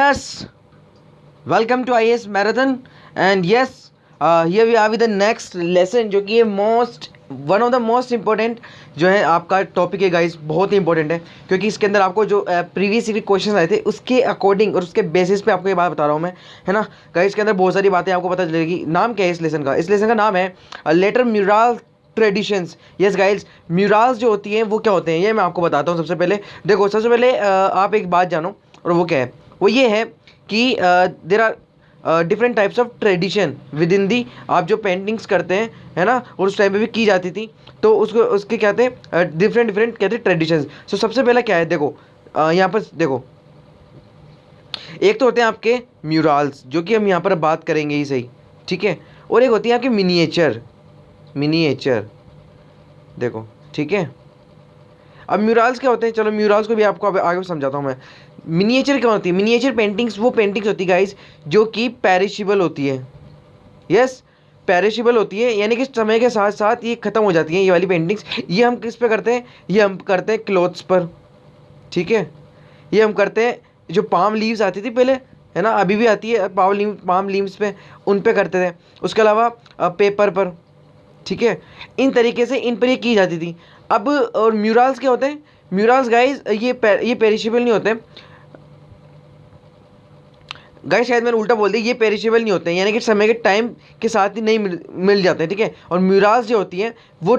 Yes, welcome to IAS Marathon, and yes, here we are with the next lesson जो कि ये one of the most important जो है आपका topic है गाइस, बहुत ही इंपॉर्टेंट है क्योंकि इसके अंदर आपको जो प्रीवियस क्वेश्चन आए थे उसके अकॉर्डिंग और उसके बेसिस पे आपको ये बात बता रहा हूँ मैं, है ना गाइस। इसके अंदर बहुत सारी बातें आपको पता चलेगी। नाम क्या है इस लेसन का नाम है later mural traditions. Yes guys, murals जो होती हैं वो क्या होते हैं ये मैं आपको बताता हूँ। सबसे पहले देखो, सबसे पहले आप एक बात जानो, और वो क्या है, वो ये है कि there are different types of tradition within the. आप जो पेंटिंग्स करते हैं, है ना, और उस टाइम पे भी की जाती थी, तो उसको उसके कहते हैं डिफरेंट डिफरेंट कहते हैं ट्रेडिशंस। सो सबसे पहला क्या है, देखो यहाँ पर देखो, एक तो होते हैं आपके म्यूरल्स जो कि हम यहाँ पर बात करेंगे ही सही, ठीक है, और एक होती है आपकी मिनिएचर। मिनिएचर देखो, ठीक है। अब म्यूरल्स क्या होते हैं, चलो म्यूरल्स को भी आपको आगे समझाता हूँ मैं। मिनिएचर क्या होती है, मिनिएचर पेंटिंग्स वो पेंटिंग्स होती है गाइस जो कि पेरिशेबल होती है। यस, पेरिशेबल होती है, यानी कि समय के साथ साथ ये ख़त्म हो जाती हैं ये वाली पेंटिंग्स। ये हम किस पे करते हैं, ये हम करते हैं क्लोथ्स पर, ठीक है। ये हम करते हैं, जो पाम लीव्स आती थी पहले, है ना, अभी भी आती है पाम लीव्स पे, उन पे करते थे। उसके अलावा पेपर पर, ठीक है। इन तरीके से इन पर ये की जाती थी। अब और म्यूरल्स क्या होते हैं, म्यूरल्स गाइस ये पेरिशेबल नहीं होते गाइस, शायद मैंने उल्टा बोल दिया, ये पेरिशेबल नहीं होते हैं, यानी कि समय के टाइम के साथ ही नहीं मिल जाते हैं, ठीक है। और म्यूरल्स जो होती हैं वो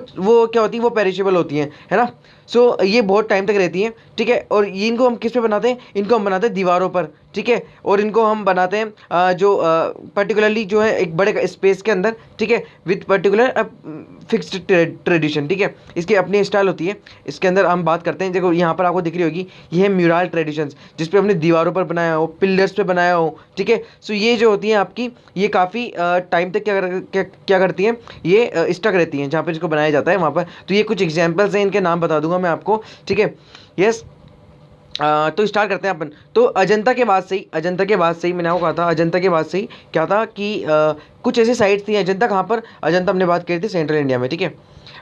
क्या होती है, वो पेरिशेबल होती हैं, है ना। सो ये बहुत टाइम तक रहती हैं, ठीक है। और ये इनको हम किस पे बनाते हैं, इनको हम बनाते हैं दीवारों पर, ठीक है। और इनको हम बनाते हैं जो पर्टिकुलरली जो है एक बड़े स्पेस के अंदर, ठीक है, विथ पर्टिकुलर फिक्स्ड ट्रेडिशन, ठीक है। इसकी अपनी स्टाइल होती है। इसके अंदर हम बात करते हैं, देखो यहाँ पर आपको दिख रही होगी, ये है म्यूरल ट्रेडिशंस, जिसपे हमने दीवारों पर बनाया हो, पिलर्स पे बनाया हो, ठीक है। सो ये जो होती हैं आपकी, ये काफ़ी टाइम तक क्या करती हैं, ये स्टक रहती हैं जहाँ पर इसको बनाया जाता है वहाँ पर। तो ये कुछ एग्जाम्पल्स हैं, इनके नाम बता दूंगा मैं आपको, ठीक है। यस, तो स्टार्ट करते हैं अपन। तो अजंता के बाद से ही, मैंने आपको कहा था, अजंता के बाद से ही क्या था कि कुछ ऐसी साइट्स थी। अजंता कहाँ पर, अजंता हमने बात करी थी सेंट्रल इंडिया में, ठीक है।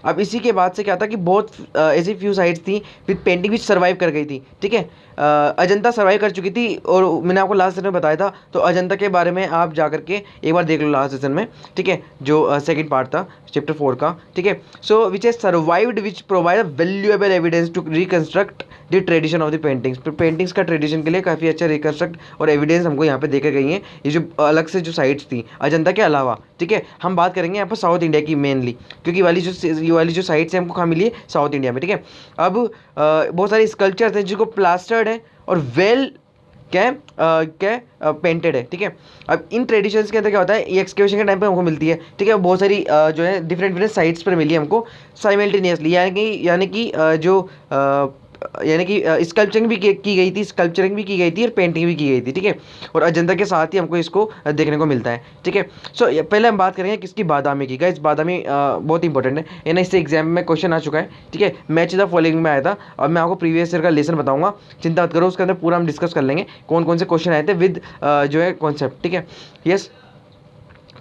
अब इसी के बाद से क्या था कि बहुत ऐसी फ्यू साइट्स थी विद पेंटिंग विच सर्वाइव कर गई थी, ठीक है। अजंता सर्वाइव कर चुकी थी, और मैंने आपको लास्ट सेशन में बताया था, तो अजंता के बारे में आप जा करके एक बार देख लो लास्ट सेशन में, ठीक है, जो सेकंड पार्ट था चैप्टर 4 का, ठीक है। So which has survived which provide a valuable evidence to reconstruct the tradition of the paintings. Paintings का ट्रेडिशन के लिए काफ़ी अच्छा रिकंस्ट्रक्ट और एविडेंस हमको यहाँ पे देखे गई हैं, ये जो अलग से जो साइट्स थी अजंता के अलावा, ठीक है। हम बात करेंगे यहाँ पर साउथ इंडिया की मेनली, क्योंकि ये वाली जो साइट्स हैं हमको कहाँ मिली है, साउथ इंडिया में, ठीक है। अब बहुत सारे स्कल्पचर्स हैं जिनको प्लास्टर्ड है और पेंटेड है, ठीक है। अब इन ट्रेडिशंस के अंदर क्या होता है, ये एक्सकेवेशन के टाइम पे हमको मिलती है, ठीक है। बहुत सारी जो है डिफरेंट डिफरेंट साइट्स पर मिली हमको साइमल्टेनियसली, यानी कि स्कल्पचरिंग भी की गई थी, और पेंटिंग भी की गई थी, ठीक है। और अजंता के साथ ही हमको इसको देखने को मिलता है, ठीक है। सो पहले हम बात करेंगे किसकी, बादामी की। गाइस बादामी बहुत इंपॉर्टेंट है ना, इससे एग्जाम में क्वेश्चन आ चुका है, ठीक है। मैच द फॉलोइंग में आया था, और मैं आपको प्रीवियस ईयर का लेसन बताऊंगा, चिंता मत करो, उसके अंदर पूरा हम डिस्कस कर लेंगे कौन कौन से क्वेश्चन आए थे विद जो है कॉन्सेप्ट, ठीक है। यस,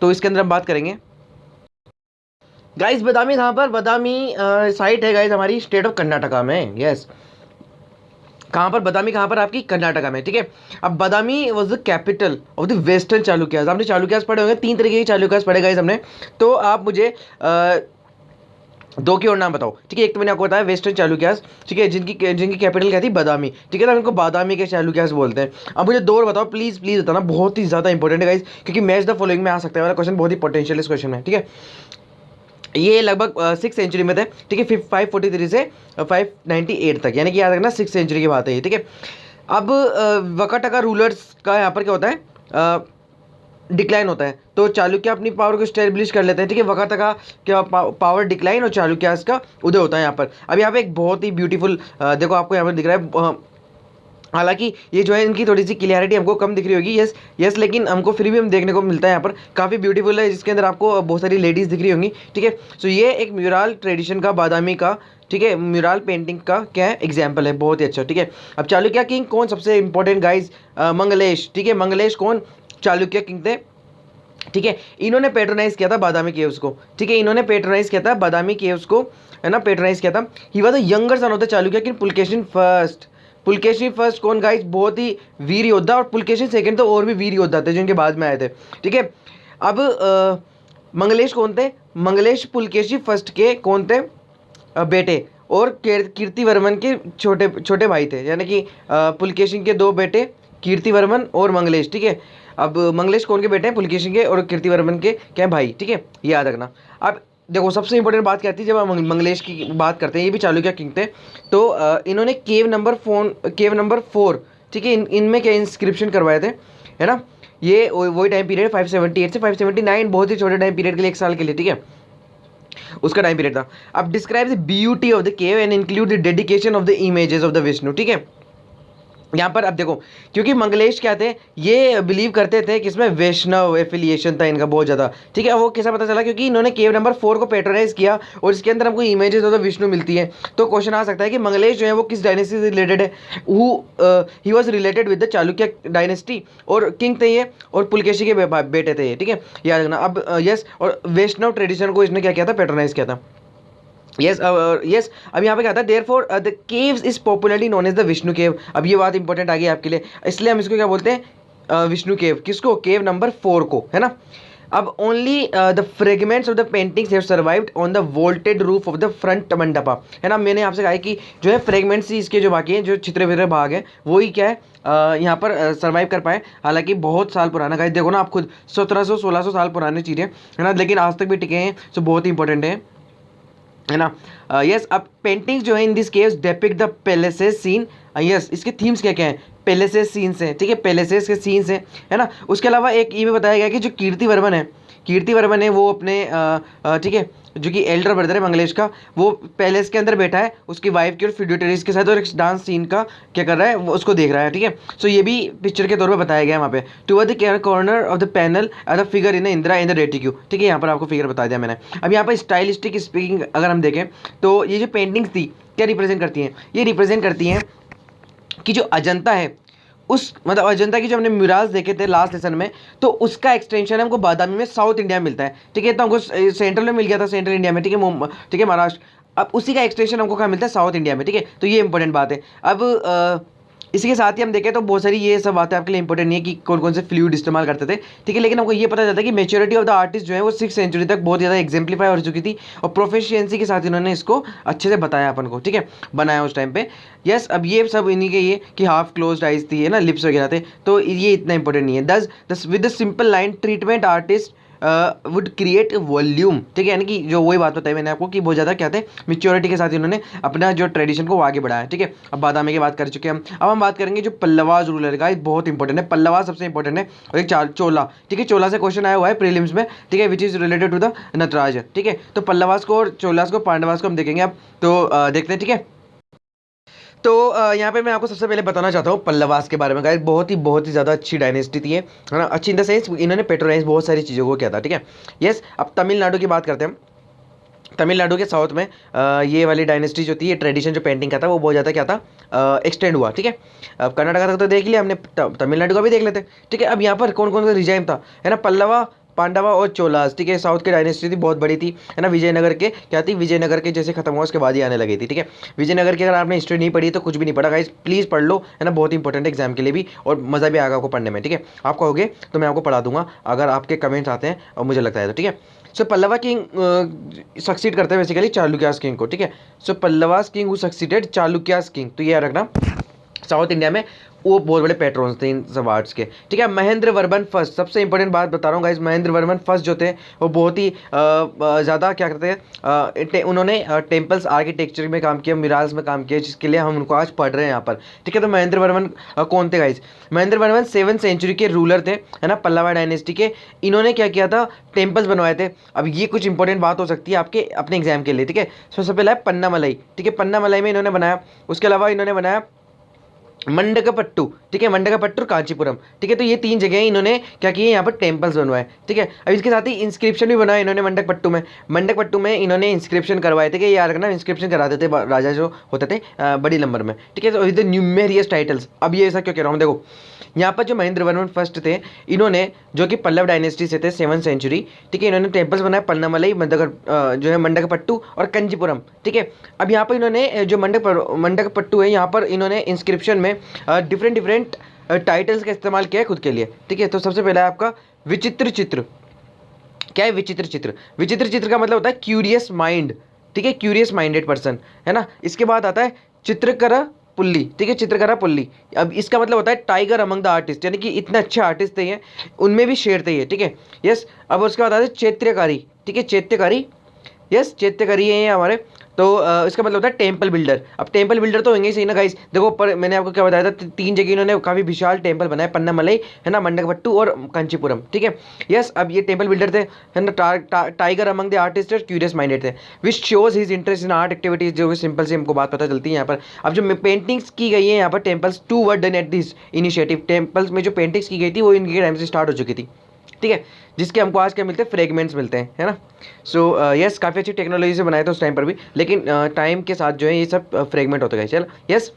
तो इसके अंदर हम बात करेंगे गाइस बादामी कहाँ पर, बादामी साइट है गाइस हमारी स्टेट ऑफ कर्नाटका में। यस, कहाँ पर, बादामी कहाँ पर, आपकी कर्नाटका में, ठीक है। अब Badami was the capital of the western Chalukyas. आपने चालुक्यास पढ़े होंगे, 3 तरीके के चालुक्यास पढ़े गाइस हमने। तो आप मुझे दो की और नाम बताओ, ठीक है। एक तो मैंने आपको बताया वेस्टर्न चालुक्यास, ठीक है, जिनकी कैपिटल क्या थी, बादामी, ठीक है ना, इनको बादामी के चालुक्यास बोलते हैं। अब मुझे 2 और बताओ, प्लीज़ बताना, बहुत ही ज़्यादा इंपॉर्टेंट है गाइस, क्योंकि मैच द फॉलोइंग में आ सकता है वाला क्वेश्चन, बहुत ही पोटेंशियल इस क्वेश्चन में, ठीक है। ये लगभग 6 सेंचुरी में थे, ठीक है, 543 से 598 तक, यानी कि याद रखना 6 सेंचुरी की बात है ये, ठीक है। अब वकाटका रूलर्स का यहाँ पर क्या होता है, डिक्लाइन होता है, तो चालुक्य अपनी पावर को स्टेब्लिश कर लेते हैं, ठीक है। वकाटका क्या पावर डिक्लाइन और चालुक्यास का उदय होता है यहाँ पर। अब यहाँ पे एक बहुत ही ब्यूटीफुल देखो आपको यहाँ पर दिख रहा है, हालांकि ये जो है इनकी थोड़ी सी क्लियरिटी हमको कम दिख रही होगी, यस, लेकिन हमको फिर भी हम देखने को मिलता है यहाँ पर, काफ़ी ब्यूटीफुल है, जिसके अंदर आपको बहुत सारी लेडीज़ दिख रही होंगी, ठीक है। सो ये एक म्यूरल ट्रेडिशन का बादामी का, ठीक है, म्यूरल पेंटिंग का क्या है, एग्जाम्पल है, बहुत ही अच्छा, ठीक है। अब चालुक्य किंग कौन सबसे इंपॉर्टेंट गाइज, मंगलेश, ठीक है। मंगलेश कौन, चालुक्य किंग थे, ठीक है। इन्होंने पेट्रोनाइज किया था बादामी केव्स को, ठीक है, इन्होंने पेट्रोनाइज किया था बादामी केव्स को, है ना, पेट्रोनाइज किया था। He was the younger son of the Chalukya king Pulakeshin first, Pulakeshi first कौन गाइस, बहुत ही वीर योद्धा, और पुलकेशी सेकंड तो और भी वीर योद्धा थे जो इनके बाद में आए थे, ठीक है। अब मंगलेश कौन थे, मंगलेश पुलकेशी फर्स्ट के कौन थे, बेटे, और कीर्तिवर्मन के छोटे छोटे भाई थे, यानी कि पुलकेशी के दो बेटे कीर्तिवर्मन और मंगलेश, ठीक है। अब मंगलेश कौन के बेटे हैं, पुलकेशी के और कीर्तिवर्मन के क्या भाई, ठीक है, ये याद रखना। अब देखो सबसे इंपॉर्टेंट बात क्या थी, जब हम मंगलेश की बात करते हैं, ये भी चालुक्य किंग थे, तो इन्होंने केव नंबर 4, ठीक है, इनमें क्या इंस्क्रिप्शन करवाए थे, है ना। ये वही टाइम पीरियड 578 से 579, बहुत ही छोटे टाइम पीरियड के लिए, 1 साल के लिए, ठीक है, उसका टाइम पीरियड था। अब describe the beauty of the cave and include the dedication of the images of the Vishnu, ठीक है। यहाँ पर अब देखो, क्योंकि मंगलेश क्या थे, ये बिलीव करते थे कि इसमें वैष्णव एफिलिएशन था इनका बहुत ज़्यादा, ठीक है। वो कैसा पता चला, क्योंकि इन्होंने केव नंबर 4 को पेट्रोनाइज किया और इसके अंदर हमको इमेजेस ऑफ द विष्णु मिलती है। तो क्वेश्चन आ सकता है कि मंगलेश जो है वो किस डायनेस्टी से रिलेटेड है, he was related with the Chalukya dynasty, और किंग थे ये, और पुलकेशी के बेटे थे ये, ठीक है, याद रखना। अब यस, और वैष्णव ट्रेडिशन को इसने क्या किया था, पेट्रोनाइज किया था। यस यस, अब यहाँ पे क्या था, therefore the caves is popularly known as the Vishnu cave. अब ये बात इंपॉर्टेंट आ गई आपके लिए, इसलिए हम इसको क्या बोलते हैं, विष्णु केव, किसको, केव नंबर 4 को, है ना। अब only the fragments of the paintings have survived on the vaulted roof of the front mandapa, है ना। मैंने आपसे कहा कि जो है फ्रेगमेंट्स ही इसके जो बाकी हैं, जो छितरे बितरे भाग हैं, वो ही क्या है, यहाँ पर सर्वाइव कर पाए। हालांकि बहुत साल पुराना, गाइस देखो ना आप खुद, 1700-1600 साल पुरानी चीज़ें, है ना, लेकिन आज तक भी टिके हैं, तो बहुत ही इंपॉर्टेंट है ना। यस, अब पेंटिंग्स जो है in this caves depict the palaces scene, yes, इसके थीम्स क्या क्या हैं, पैलेसेस सीन्स हैं, ठीक है, पैलेसेस के सीन्स हैं, है ना। उसके अलावा एक ये भी बताया गया कि जो कीर्तिवर्मन है वो अपने ठीक है, जो कि एल्डर ब्रदर है मंगलेश का, वो पैलेस के अंदर बैठा है उसकी वाइफ की और फ्यूडिटरीज के साथ, और एक डांस सीन का क्या कर रहा है, वो उसको देख रहा है, ठीक है। सो ये भी पिक्चर के तौर पे बताया गया है वहाँ पे। Toward the corner of the panel the figure in Indira in the reticule, ठीक है, यहाँ पर आपको फिगर बता दिया मैंने। अब यहाँ पर स्टाइलिस्टिक स्पीकिंग अगर हम देखें, तो ये जो पेंटिंग्स थी क्या रिप्रेजेंट करती हैं, ये रिप्रेजेंट करती हैं कि जो अजंता है, उस मतलब अजंता की जो हमने म्यूराल्स देखे थे लास्ट लेसन में, तो उसका एक्सटेंशन हमको बादामी में साउथ इंडिया में मिलता है, ठीक है। तो हमको सेंट्रल में मिल गया था, सेंट्रल इंडिया में, ठीक है, ठीक है, महाराष्ट्र। अब उसी का एक्सटेंशन हमको कहाँ मिलता है, साउथ इंडिया में, ठीक है। तो ये इंपॉर्टेंट बात है। अब इसी के साथ ही हम देखें तो बहुत सारी ये सब बातें आपके लिए इंपॉर्टेंट नहीं है कि कौन कौन से फ्लूइड इस्तेमाल करते थे, ठीक है, लेकिन हमको ये पता चलता है कि मेच्योरिटी ऑफ द आर्टिस्ट जो है वो 6th सेंचुरी तक बहुत ज़्यादा एग्जाम्पलीफाई हो चुकी थी, और प्रोफिशिएंसी के साथ इन्होंने इसको अच्छे से बताया अपन को, ठीक है, बनाया उस टाइम पे। यस, अब ये सब इन्हीं के ये कि हाफ क्लोज्ड आइज थी, है ना, लिप्स वगैरह थे, तो ये इतना इंपॉर्टेंट नहीं है। दस with the simple line treatment artist would create volume, ठीक है, यानी कि जो वही बात बताई मैंने आपको कि बहुत ज़्यादा क्या थे, मेच्योरिटी के साथ इन्होंने अपना जो ट्रेडिशन को आगे बढ़ाया, ठीक है। अब बादामी की बात कर चुके हैं हम, अब हम बात करेंगे जो पल्लवाज रूलर का, बहुत इंपॉर्टेंट है, पल्लवाज सबसे इंपॉर्टेंट है, और एक चोला, ठीक है, चोला से क्वेश्चन आया हुआ है प्रीलिम्स में, ठीक है, which is related to the Nataraja, ठीक है। तो पल्लवाज को और चोलास को, पांडवास को हम देखेंगे अब, तो देखते हैं, ठीक है। तो यहाँ पे मैं आपको सबसे पहले बताना चाहता हूँ पल्लवास के बारे में, गाइस बहुत ही ज़्यादा अच्छी डायनेस्टी थी, है ना, अच्छी इन द सेंस इन्होंने पेट्रोनाइज बहुत सारी चीज़ों को किया था, ठीक है। यस, अब तमिलनाडु की बात करते हैं हम। तमिलनाडु के साउथ में ये वाली डायनेस्टी जो थी, ये ट्रेडिशन जो पेंटिंग का था, वो बहुत ज़्यादा क्या था, एक्सटेंड हुआ, ठीक है। अब कर्नाटका तक तो देख लिया हमने, तमिलनाडु का भी देख लेते हैं, ठीक है। अब यहाँ पर कौन कौन सा रिजाइम था, है ना, पल्लवा, पांडवा और चोलास, ठीक है, साउथ की डायनेस्टी थी, बहुत बड़ी थी, है ना। विजयनगर के क्या थी, विजयनगर के जैसे खत्म हुआ उसके बाद ही आने लगी थी, ठीक है। विजयनगर की अगर आपने हिस्ट्री नहीं पढ़ी तो कुछ भी नहीं पढ़ा, गाइस प्लीज़ पढ़ लो, है ना, बहुत इंपॉर्टेंट एग्जाम के लिए भी, और मज़ा भी आएगा आपको पढ़ने में, ठीक है। आप कहोगे तो मैं आपको पढ़ा दूंगा अगर आपके कमेंट्स आते हैं और मुझे लगता है तो, ठीक है। सो पल्लवा किंग सक्सीड करते हैं बेसिकली चालुक्यास किंग को, ठीक है। So Pallavas king who succeeded Chalukyas king, तो ये याद रखना, साउथ इंडिया में वो बहुत बड़े पेट्रोन्स थे इन सब आर्ट्स के, ठीक है। महेंद्र वर्मन फर्स्ट, सबसे इंपॉर्टेंट बात बता रहा हूँ गाइस, महेंद्र वर्मन फर्स्ट जो थे वो बहुत ही ज़्यादा क्या करते हैं, उन्होंने टेम्पल्स आर्किटेक्चर में काम किया, मिराल्स में काम किया, जिसके लिए हम उनको आज पढ़ रहे हैं यहाँ पर, ठीक है। तो महेंद्र वर्मन कौन थे guys, Mahendra Varman 7th century के रूलर थे, है ना, पल्लवा डायनेस्टी के। इन्होंने क्या किया था, टेम्पल्स बनवाए थे। अब ये कुछ इंपॉर्टेंट बात हो सकती है आपके अपने एग्जाम के लिए, ठीक है। सबसे पहला है पन्नामलाई, ठीक है, पन्नामलाई में इन्होंने बनाया। उसके अलावा इन्होंने बनाया मंडकपट्टू, ठीक है, मंडकपट्टू, कांचीपुरम, ठीक है। तो ये 3 जगह इन्होंने क्या किए, यहाँ पर टेम्पल्स बनवाए, ठीक है। अब इसके साथ ही इंस्क्रिप्शन भी बनाया इन्होंने मंडकपट्टू में इन्होंने इंस्क्रिप्शन करवाए थे, कि याद रखना इंस्क्रिप्शन कराते थे राजा जो होते थे बड़ी नंबर में, ठीक है। तो विद न्यूमेरियस टाइटल्स। अब ये ऐसा क्यों कह रहा हूँ, देखो यहाँ पर जो महेंद्र वर्मन फर्स्ट थे, इन्होंने जो कि पल्लव डायनेस्टी से थे 7th सेंचुरी, ठीक है, इन्होंने टेम्पल्स बनाए पन्नामलई, जो है मंडकपट्टू और कंचीपुरम, ठीक है। अब यहाँ पर इन्होंने जो मंडकपट्टू है, यहाँ पर इन्होंने इंस्क्रिप्शन में डिफरेंट डिफरेंट टाइटल्स का इस्तेमाल किया है खुद के लिए, ठीक है। तो सबसे पहला है आपका विचित्र चित्र। क्या है विचित्र चित्र? विचित्र चित्र का मतलब होता है क्यूरियस माइंड, ठीक है, क्यूरियस माइंडेड पर्सन, है ना। इसके बाद आता है चित्रकरा पुल्ली, ठीक है, चित्रकरा पुल्ली। अब इसका मतलब होता है टाइगर अमंग द आर्टिस्ट, यानी कि इतने अच्छे आर्टिस्ट थे ये, उनमें भी शेर थे ये, ठीक है, यस। अब उसके बाद आता है चैत्यकारी, ठीक है, चैत्यकारी, यस, चैत्यकारी है ये हमारे। तो इसका मतलब होता है टेम्पल बिल्डर। अब टेम्पल बिल्डर तो होंगे ही सही ना गाइस। देखो पर मैंने आपको क्या बताया था, 3 जगह इन्होंने काफ़ी विशाल टेम्पल बनाए, पन्नामलई, है ना, मंडकपट्टू और कंचीपुरम, ठीक है, यस। अब ये टेम्पल बिल्डर थे, है ना, टाइगर अमंग द आर्टिस्ट और क्यूरियस माइंडेड थे, which shows his interest in art activities, जो कि सिंपल से हमको बात पता चलती है यहाँ पर। अब जो पेंटिंग्स की गई है यहाँ पर temples, 2 were done at this initiative, temples में जो पेंटिंग्स की गई थी वो इनके टाइम से स्टार्ट हो चुकी थी, ठीक है, जिसके हमको आज क्या मिलते हैं, फ्रेगमेंट्स मिलते हैं, है ना। सो यस, काफ़ी अच्छी टेक्नोलॉजी से बनाए थे उस टाइम पर भी, लेकिन टाइम के साथ जो है ये सब फ्रेगमेंट होते गए, चल, यस।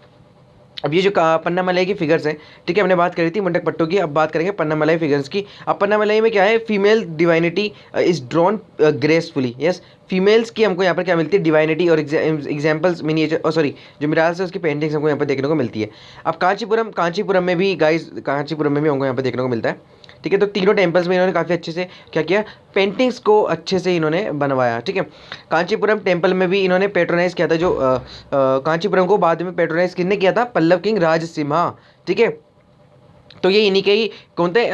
अब ये जो पन्नामलई की फिगर्स हैं, ठीक है, हमने बात करी थी मंडकपट्टू की, अब बात करेंगे पन्नामलई फिगर्स की। अब पन्नामलई में क्या है, female divinity is drawn gracefully, yes, females की हमको यहाँ पर क्या मिलती है, डिवाइनिटी और एग्जाम्पल्स मिनिएचर, सॉरी, जो मिराज है उसकी पेंटिंग्स हमको यहाँ पर देखने को मिलती है। अब कांचीपुरम में भी गाइस, कांचीपुरम में भी हमको यहाँ पर देखने को मिलता है, ठीक है। तो तीनों टेम्पल्स में इन्होंने काफ़ी अच्छे से क्या किया, पेंटिंग्स को अच्छे से इन्होंने बनवाया, ठीक है। कांचीपुरम टेम्पल में भी इन्होंने पेट्रोनाइज किया था, जो कांचीपुरम को बाद में पेट्रोनाइज किसने किया था, पल्लव किंग राजसिम्हा, ठीक है। तो ये इन्हीं के ही कौन थे,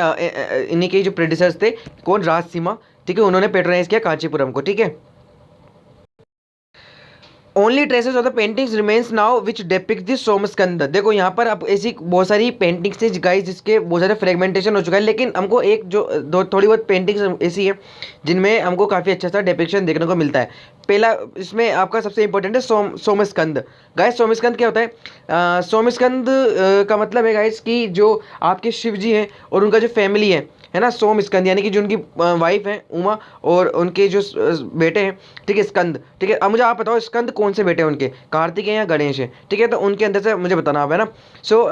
इन्हीं के ही जो प्रेडिसर्स थे, कौन, राजसिम्हा, ठीक है, उन्होंने पेट्रोनाइज किया कांचीपुरम को, ठीक है। Only traces of the paintings remains now which depict the Somaskanda. देखो यहाँ पर अब ऐसी बहुत सारी पेंटिंग्स है गाइस जिसके बहुत सारे फ्रेगमेंटेशन हो चुका है, लेकिन हमको एक जो थोड़ी बहुत पेंटिंग्स ऐसी है जिनमें हमको काफ़ी अच्छा सा डेपिक्शन देखने को मिलता है। पहला इसमें आपका सबसे इंपॉर्टेंट है सोमस्कंद। गाइस सोमस्कंद क्या होता है, सोमस्कंद का मतलब है गाइस कि जो आपके शिव जी हैं और उनका जो फैमिली है ना, सोमस्कंद, यानी कि जो उनकी वाइफ है उमा और उनके जो बेटे हैं, ठीक है, स्कंद, ठीक है। अब मुझे आप बताओ स्कंद कौन से बेटे हैं उनके, कार्तिक है या गणेश है, ठीक है, तो उनके अंदर से मुझे बताना आप, है ना। सो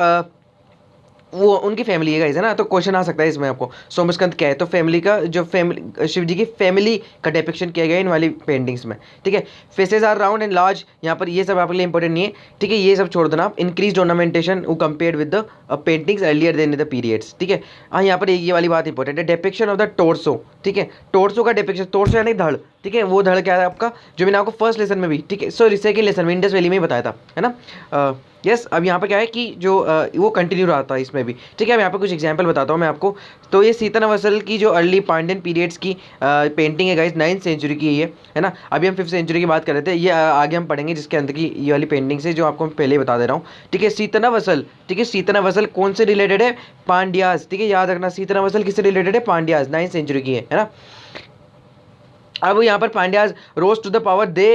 वो उनकी फैमिली है गाइस, है ना। तो क्वेश्चन आ सकता है इसमें आपको, सोमस्कंद क्या है, तो फैमिली का जो फैमिली, शिव जी की फैमिली का डिपिक्शन किया गया है इन वाली पेंटिंग्स में, ठीक है। Faces are round and large, यहाँ पर ये सब आपके लिए इंपॉर्टेंट नहीं है, ठीक है, ये सब छोड़ देना आप। इंक्रीज ऑर्नामेंटेशन वो compared with the paintings earlier than the periods, ठीक है। हाँ, यहाँ पर ये वाली बात इंपॉर्टेंट है, डिपिक्शन ऑफ द टोर्सो, ठीक है, टोर्सो का डिपिक्शन, टोर्सो यानी धड़, ठीक है, वो धड़ क्या है आपका, जो मैंने आपको फर्स्ट लेसन में भी, ठीक है, सॉरी सेकंड लेसन में इंडस वैली में ही बताया था, है ना। यस, अब यहाँ पर क्या है कि जो वो कंटिन्यू रहा था इसमें भी, ठीक है। अब यहाँ पर कुछ एग्जांपल बताता हूँ मैं आपको। तो ये सीतनवसल की जो अर्ली पांड्यन पीरियड्स की पेंटिंग है गाइस, 9th सेंचुरी की है ना। अभी हम 5th सेंचुरी की बात कर रहे थे, ये आगे हम पढ़ेंगे जिसके अंदर की ये वाली पेंटिंग्स है जो आपको मैं पहले ही बता दे रहा हूँ, ठीक है। सीतनावसल, ठीक है, सीतनावसल कौन से रिलेटेड है, पांड्यास, ठीक है, याद रखना, सीतनावसल किससे रिलेटेड है, पांड्यास, 9th सेंचुरी की है ना। अब यहाँ पर Pandyas rose to the power they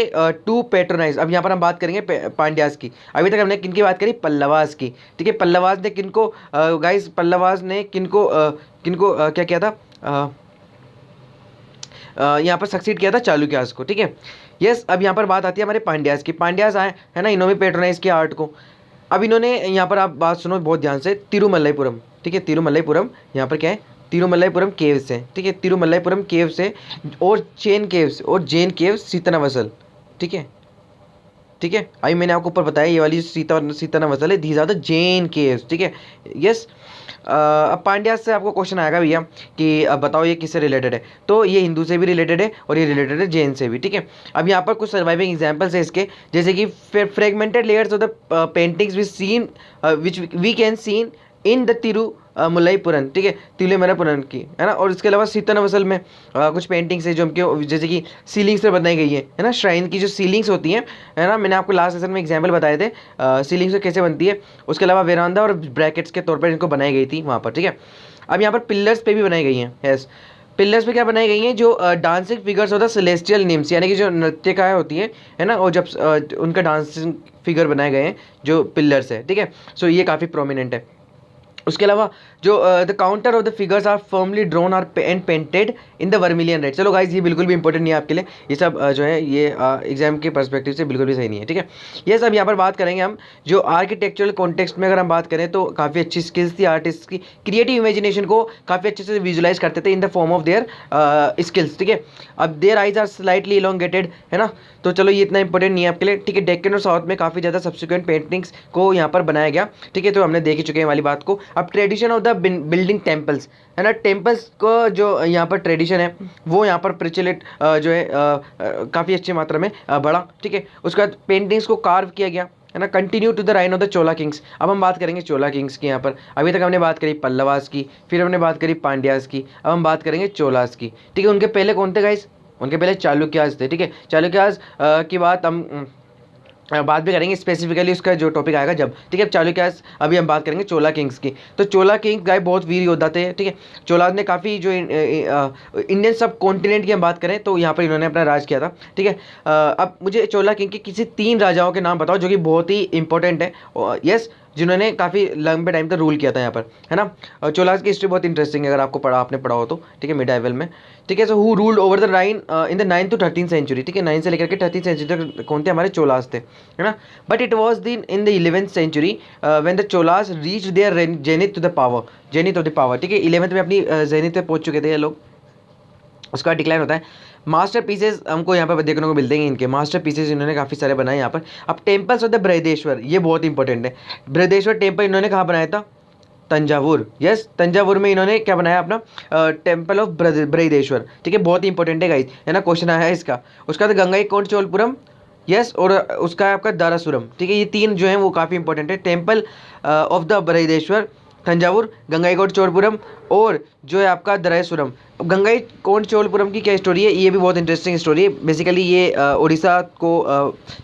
to patronize. अब यहाँ पर हम बात करेंगे पांड्याज की। अभी तक हमने किनकी बात करी, पल्लवास की, ठीक है। पल्लवास ने किनको गाइस, पल्लवास ने किनको क्या किया था, यहाँ पर सक्सीड किया था चालुक्यास को, ठीक है, यस। अब यहाँ पर बात आती है हमारे पांड्यास की। पांड्यास आए, है ना, इन्होंने पेट्रोनाइज किया आर्ट को। अब इन्होंने यहाँ पर आप बात सुनो बहुत ध्यान से, तिरुमल्लईपुरम, ठीक है, तिरुमल्लईपुरम यहाँ पर क्या है, तिरुमल्लईपुरम केव्स है, ठीक है, तिरुमल्लईपुरम केव्स है और जैन केव्स सीतनावसल, ठीक है, ठीक है। अभी मैंने आपको ऊपर बताया ये वाली सीतनावसल है, these are the Jain caves, ठीक है, यस। अब पांड्यास से आपको क्वेश्चन आएगा भैया कि अब बताओ ये किससे रिलेटेड है, तो ये हिंदू से भी रिलेटेड है और ये रिलेटेड है जैन से भी, ठीक है। अब यहाँ पर कुछ सर्वाइविंग एग्जांपल्स है इसके, जैसे कि fragmented layers of the paintings which we can seen in the Tirumalaipuram, ठीक है, तिरुमल्लईपुरम की, है ना। और इसके अलावा सीतनावसल में कुछ पेंटिंग्स है जो हमके जैसे कि सीलिंग से बनाई गई है ना, श्राइन की जो सीलिंग्स होती हैं, है ना, मैंने आपको लास्ट सेशन में एग्जांपल बताए थे सीलिंग से कैसे बनती है। उसके अलावा वेरांडा और ब्रैकेट्स के तौर पर इनको बनाई गई थी वहाँ पर, ठीक है। अब यहाँ पर पिलर्स पे भी बनाई गई हैं, यस, पिलर्स पे क्या बनाई गई हैं, जो dancing figures of the celestial NIMS, यानी कि जो नृत्यकाएँ होती है ना, और जब उनका डांसिंग फिगर बनाए गए हैं जो पिलर्स है, ठीक है। सो ये काफ़ी प्रोमिनेंट है। उसके अलावा जो the contour of the figures are firmly drawn are and painted in the vermilion red. चलो गाइज ये बिल्कुल भी इंपॉर्टेंट नहीं है आपके लिए, ये सब जो है ये एग्जाम के पर्सपेक्टिव से बिल्कुल भी सही नहीं है, ठीक है। ये सब यहाँ पर बात करेंगे हम जो आर्किटेक्चरल कॉन्टेक्स्ट में अगर हम बात करें तो काफ़ी अच्छी स्किल्स थी आर्टिस्ट की, क्रिएटिव इमेजिनेशन को काफ़ी अच्छे से विजुलाइज करते थे in the form of their skills, ठीक है। अब their eyes are slightly elongated, है ना, तो चलो ये इतना इंपॉर्टेंट नहीं है आपके लिए, ठीक है। डेक्कन और साउथ में काफ़ी ज़्यादा सब्सिक्वेंट पेंटिंग्स को यहाँ पर बनाया गया, ठीक है, तो हमने देख ही चुके हैं वाली बात को। अब tradition of the building temples, है ना, टेम्पल्स को जो यहाँ पर ट्रेडिशन है वो यहाँ पर प्रचलित जो है काफ़ी अच्छी मात्रा में बढ़ा, ठीक है। उसके बाद पेंटिंग्स को कार्व किया गया, है ना, continue to the reign of the Chola kings. अब हम बात करेंगे चोला किंग्स की। यहाँ पर अभी तक हमने बात करी पल्लवास की, फिर हमने बात करी पांड्यास की, अब हम बात करेंगे चोलास की, ठीक है। उनके पहले कौन थे गाइस? उनके पहले चालुक्यास थे, ठीक है। चालुक्यास की बात हम बात भी करेंगे स्पेसिफिकली, उसका जो टॉपिक आएगा जब, ठीक है। चालुक्यास अभी हम बात करेंगे चोला किंग्स की। तो चोला किंग्स गाय बहुत वीर योद्धा थे, ठीक है। चोला ने काफ़ी जो इंडियन सब कॉन्टिनेंट की हम बात करें तो यहाँ पर इन्होंने अपना राज किया था, ठीक है। अब मुझे चोला किंग के किसी 3 राजाओं के नाम बताओ जो कि बहुत ही इंपॉर्टेंट है, यस, जिन्होंने काफ़ी लंबे टाइम तक रूल किया था यहाँ पर, है ना। चोलास की हिस्ट्री बहुत इंटरेस्टिंग है अगर आपको आपने पढ़ा हो तो, ठीक है, मिडाइवल में, ठीक है। So who ruled over the reign in the 9th to 13th century, ठीक है, 9 से लेकर के 13th सेंचुरी तक कौन थे? हमारे चोलास थे, है ना। But it was the in the 11th century when the Cholas reach their zenith to the power, zenith of the power, ठीक है। 11th में अपनी जेनिथ पे पहुंच चुके थे ये लोग, उसका डिक्लाइन होता है। मास्टर पीसेस हमको यहाँ पर देखने को मिलते हैं, इनके मास्टर पीसेस इन्होंने काफ़ी सारे बनाए यहाँ पर। अब टेम्पल्स ऑफ द बृहदेश्वर, ये बहुत इंपॉर्टेंट है। बृहदेश्वर टेम्पल इन्होंने कहाँ बनाया था? तंजावुर, यस, तंजावुर में इन्होंने क्या बनाया अपना टेम्पल ऑफ बृहदेश्वर, ठीक है, बहुत इंपॉर्टेंट है गाइस, है ना, क्वेश्चन आया है इसका। उसका बाद गंगाईकोंड चोलपुरम, यस, और उसका है आपका दारासुरम, ठीक है। ये 3 जो है वो काफ़ी इंपॉर्टेंट है, temple of the Brihadeeswara, Thanjavur, Gangaikonda Cholapuram और जो है आपका दरायसुरम। गंगाईकोंड चोलपुरम की क्या स्टोरी है? ये भी बहुत इंटरेस्टिंग स्टोरी है। बेसिकली ये उड़ीसा को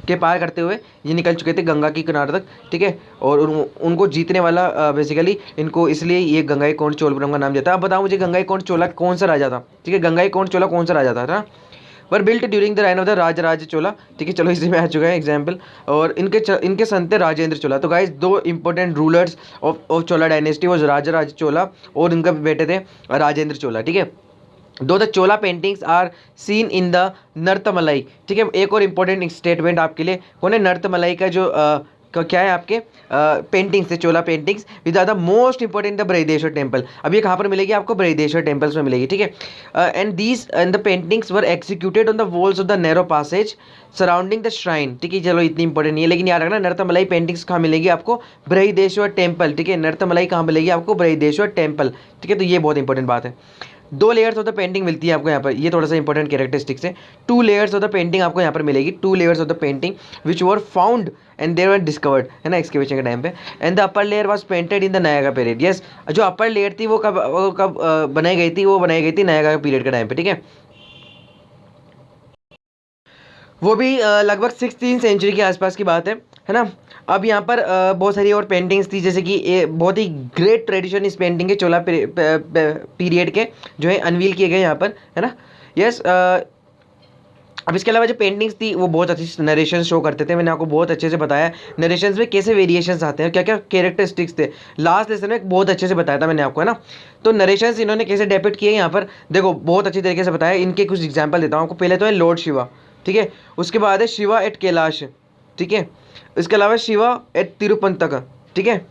के पार करते हुए ये निकल चुके थे गंगा की किनारे तक, ठीक है, और उनको जीतने वाला बेसिकली इनको इसलिए ये गंगाईकोंड चोलपुरम का नाम दिया था। अब बताओ मुझे गंगाईकोंड चोला कौन सा राजा था? ठीक है, गंगाईकोंड चोला कौन सा राजा था ना? Were built during the reign of the Rajaraja Chola, ठीक है, चलो इसी में आ चुका है एग्जाम्पल। और इनके सन थे राजेंद्र चोला। तो guys 2 important rulers of Chola dynasty वो राजराज चोला और इनका बेटे थे राजेंद्र चोला, ठीक है। Though the Chola paintings are seen in the Narttamalai, ठीक है। एक और इंपॉर्टेंट स्टेटमेंट आपके लिए कौन है? नर्तमलाई का जो क्या है आपके पेंटिंग्स है, Chola paintings with the most important the Brihadeeswara temple. अब ये कहाँ पर मिलेगी आपको? बृहदेश्वर टेम्पल्स में मिलेगी, ठीक है। And the paintings were executed on the walls of the narrow passage surrounding the shrine, ठीक है। चलो इतनी इंपॉर्टेंट नहीं है, लेकिन याद रखना नर्तमलाई पेंटिंग्स कहाँ मिलेगी आपको? बृहदेश्वर टेम्पल, ठीक है। नर्तमलाई कहाँ मिलेगी आपको? बृहदेश्वर टेम्पल, ठीक है। तो ये बहुत इंपॉर्टेंट बात है। 2 लेयर्स ऑफ द पेंटिंग मिलती है आपको यहाँ पर, ये थोड़ा सा इंपॉर्टेंट कैरेक्टरिस्टिक्स है। 2 लेयर्स ऑफ द पेंटिंग आपको यहाँ पर मिलेगी, 2 layers of the painting which were found and there were discovered, है ना, एक्सकेवेशन के टाइम पे। And the upper layer was painted in the Nayaka period, yes. जो अपर लेयर थी वो कब बनाई गई थी? वो बनाई गई थी नायगा पीरियड के टाइम पे, ठीक है। वो भी लगभग 16th सेंचुरी के आसपास की बात है ना। अब यहाँ पर बहुत सारी और पेंटिंग्स थी, जैसे कि बहुत ही ग्रेट ट्रेडिशन इस पेंटिंग के चोला पीरियड के जो है अनवील किए गए यहाँ पर, है ना, यस। अब इसके अलावा जो पेंटिंग्स थी वो बहुत अच्छी नरेशन शो करते थे। मैंने आपको बहुत अच्छे से बताया नरेशंस में कैसे वेरिएशंस आते हैं, क्या क्या कैरेक्टरिस्टिक्स थे, लास्ट लेसन में बहुत अच्छे से बताया था मैंने आपको, है ना। तो नरेशंस इन्होंने कैसे डेपिक्ट किए यहाँ पर देखो, बहुत अच्छी तरीके से बताया। इनके कुछ एग्जाम्पल देता हूँ आपको। पहले तो है लॉर्ड शिवा, ठीक है। उसके बाद है शिवा एट कैलाश, ठीक है। इसके अलावा शिवा एट तिरुपंतक, ठीक है।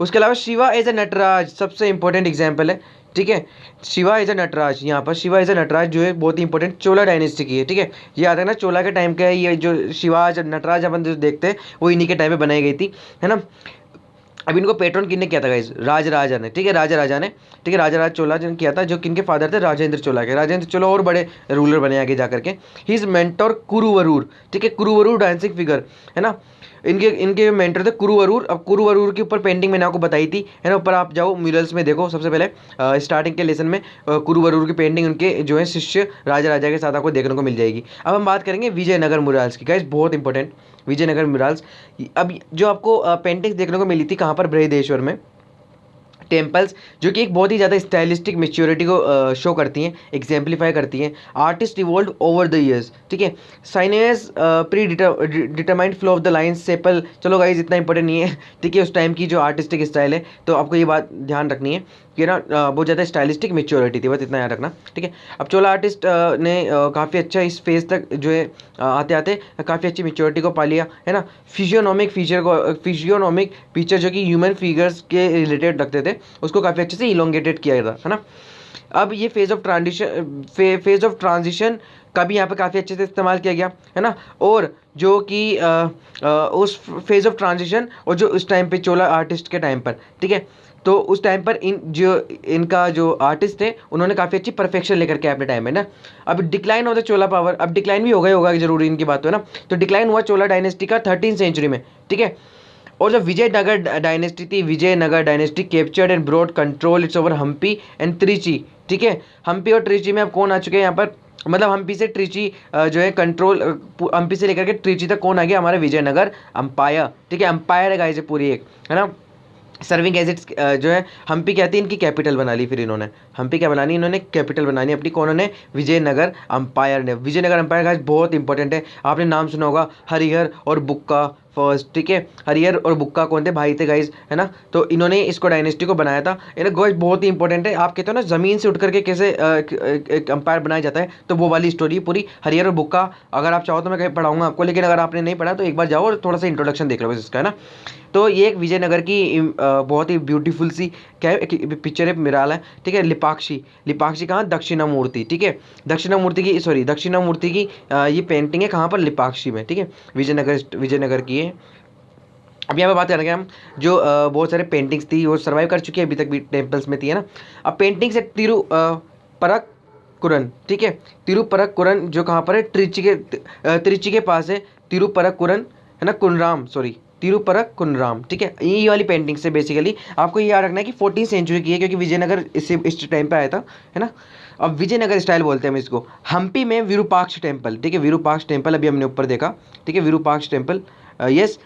उसके अलावा शिवा एज ए नटराज, सबसे इंपॉर्टेंट एग्जाम्पल है, ठीक है। शिवा इज अ नटराज, यहाँ पर शिवा इज अ नटराज जो है बहुत ही इंपॉर्टेंट चोला डायनेस्टी की है, ठीक है। ये आता है ना चोला के टाइम का है, ये जो शिवा नटराज अपन जो देखते हैं वो इन्हीं के टाइम पे बनाई गई थी, है ना। अब इनको पेट्रोन किसने किया था गाइस? राजा ने, ठीक है, राजा ने, ठीक है, राजा चोला ने किया था, जो किनके फादर थे? राजेंद्र चोला के। राजेंद्र चोला और बड़े रूलर बने आगे जा करके। ही इज मेंटोर कुरुवरूर, ठीक है, कुरुवरूर डांसिंग फिगर, है ना। इनके मेंटर थे कुरुवरूर। अब कुरुवरूर के ऊपर पेंटिंग मैंने आपको बताई थी, है ना। ऊपर आप जाओ म्यूरल्स में देखो, सबसे पहले स्टार्टिंग के लेसन में कुरुवरूर की पेंटिंग उनके जो है शिष्य राजा के साथ आपको देखने को मिल जाएगी। अब हम बात करेंगे विजयनगर म्यूरल्स की गाइस, बहुत इंपॉर्टेंट विजयनगर म्यूरल्स। अब जो आपको पेंटिंग्स देखने को मिली थी कहाँ पर? बृहदेश्वर में, टेम्पल्स, जो कि एक बहुत ही ज़्यादा स्टाइलिस्टिक मेच्योरिटी को शो करती हैं, एग्जाम्पलीफाई करती हैं। Artist evolve over the years, ठीक है। Sinuous predetermined flow of the lines sepal, चलो गाइज इतना इंपॉर्टेंट नहीं है, ठीक है। उस टाइम की जो आर्टिस्टिक स्टाइल है, तो आपको ये बात ध्यान रखनी है कि ना बहुत ज़्यादा स्टाइलिस्टिक मेच्योरिटी थी, बस इतना याद रखना, ठीक है। अब चोला आर्टिस्ट ने काफ़ी अच्छा इस फेज तक जो है आते आते काफ़ी अच्छी मेच्योरिटी को पा लिया, है ना। फिजियोनॉमिक फीचर जो कि ह्यूमन फिगर्स के रिलेटेड रखते थे, उसको काफ़ी अच्छे से इलोंगेटेड किया था, है ना। अब ये फेज ऑफ ट्रांजिशन का भी यहाँ पे काफ़ी अच्छे से इस्तेमाल किया गया, है ना। और जो कि उस फेज ऑफ ट्रांजिशन और जो उस टाइम पे चोला आर्टिस्ट के टाइम पर, ठीक है, तो उस टाइम पर इनका जो आर्टिस्ट थे, उन्होंने काफ़ी अच्छी परफेक्शन लेकर के अपने टाइम में ना। अब decline of the Chola power, अब डिक्लाइन भी होगा जरूरी इनकी बात हो ना। तो डिक्लाइन हुआ चोला डायनेस्टी का 13th सेंचुरी में, ठीक है। और जो विजयनगर डायनेस्टी थी, Vijayanagara dynasty captured and brought control its over Hampi and Trichy, ठीक है। हम्पी और त्रिची में अब कौन आ चुके हैं यहाँ पर, मतलब हम्पी से त्रिची जो है कंट्रोल, हम्पी से लेकर के त्रिची तक कौन आ गया, हमारा विजयनगर अंपायर, ठीक है। अंपायर है गाइस पूरी एक, है ना। सर्विंग एज इट्स जो है हम्पी कहती है इनकी कैपिटल बना ली, फिर इन्होंने हम्पी क्या बनानी, इन्होंने कैपिटल बनानी अपनी, कौन ने, विजयनगर अंपायर ने। विजयनगर अंपायर का बहुत इंपॉर्टेंट है, आपने नाम सुना होगा, हरिहर और बुक्का फर्स्ट, ठीक है। हरिहर और बुक्का कौन थे, भाई थे गाइज, है ना। तो इन्होंने इसको डायनेस्टी को बनाया था, इन्हें गाइज बहुत ही इंपॉर्टेंट है। आप कहते हो ना ज़मीन से उठ करके कैसे एक अंपायर बनाया जाता है, तो वो वाली स्टोरी पूरी हरिहर और बुक्का, अगर आप चाहो तो मैं कहीं पढ़ाऊंगा आपको, लेकिन अगर आपने नहीं पढ़ा तो एक बार जाओ और थोड़ा सा इंट्रोडक्शन देख लो बस इसका, है ना। तो ये एक विजयनगर की बहुत ही ब्यूटीफुल सी क्या है पिक्चर है, मिराल है, ठीक है। लिपाक्षी कहाँ, दक्षिणामूर्ति, ठीक है। दक्षिणामूर्ति की ये पेंटिंग है कहाँ पर, लिपाक्षी में, ठीक है। विजयनगर की है। अब यहाँ पे बात करेंगे हम जो बहुत सारे पेंटिंग्स थी वो सर्वाइव कर चुकी है अभी तक भी टेम्पल्स में थी, है ना। अब पेंटिंग्स है तिरुपरकुरन, ठीक है। तिरुपरकुरन जो कहाँ पर है, त्रिची के पास है, तिरुपरकुरन, है ना, तिरुपरकुंड्राम, ठीक है। ये वाली पेंटिंग से बेसिकली आपको ये याद रखना है कि 14th सेंचुरी की है, क्योंकि विजयनगर इस टाइम पे आया था, है ना। अब विजयनगर स्टाइल बोलते हैं हम इसको। हम्पी में विरूपाक्ष टेम्पल, ठीक है, विरूपाक्ष टेम्पल अभी हमने ऊपर देखा, ठीक है। Virupaksha temple, yes,